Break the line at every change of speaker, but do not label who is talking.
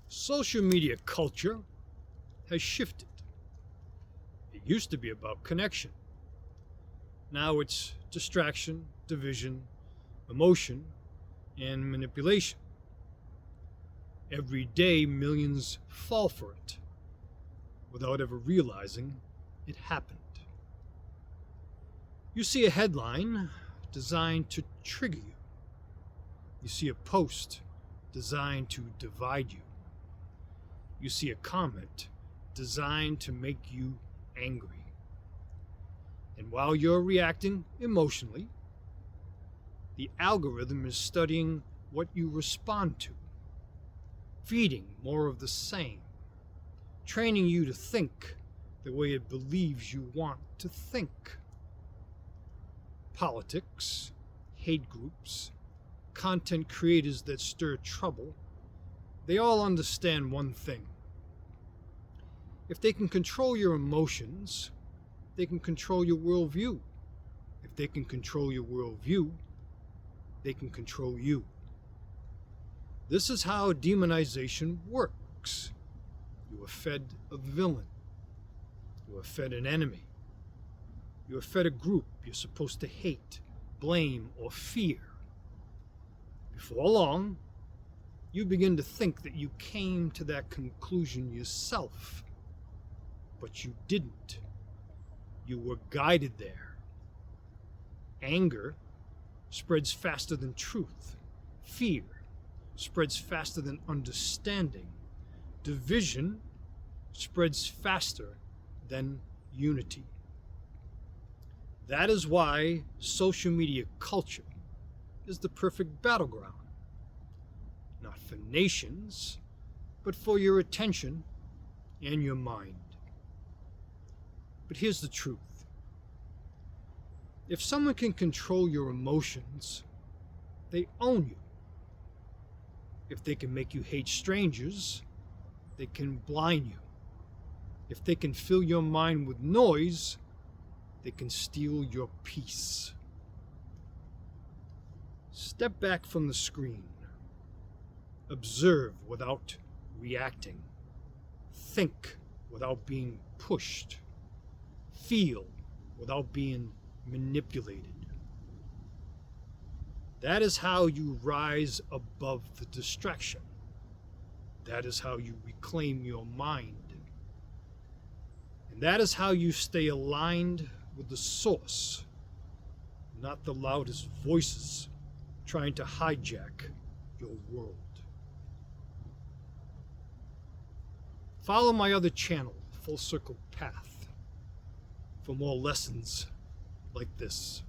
Social media culture has shifted. It used to be about connection. Now it's distraction, division, emotion, and manipulation. Every day, millions fall for it without ever realizing it happened. You see a headline designed to trigger you. You see a post designed to divide you. You see a comment designed to make you angry. And while you're reacting emotionally, the algorithm is studying what you respond to, feeding more of the same, training you to think the way it believes you want to think. Politics, hate groups, content creators that stir trouble, they all understand one thing. If they can control your emotions, they can control your worldview. If they can control your worldview, they can control you. This is how demonization works. You are fed a villain. You are fed an enemy. You are fed a group you're supposed to hate, blame, or fear. Before long, you begin to think that you came to that conclusion yourself. But you didn't. You were guided there. Anger spreads faster than truth. Fear spreads faster than understanding. Division spreads faster than unity. That is why social media culture is the perfect battleground. Not for nations, but for your attention and your mind. But here's the truth. If someone can control your emotions, they own you. If they can make you hate strangers, they can blind you. If they can fill your mind with noise, they can steal your peace. Step back from the screen. Observe without reacting. Think without being pushed. Feel without being manipulated. That is how you rise above the distraction. That is how you reclaim your mind. And that is how you stay aligned with the source, not the loudest voices trying to hijack your world. Follow my other channel, Full Circle Path, for more lessons like this.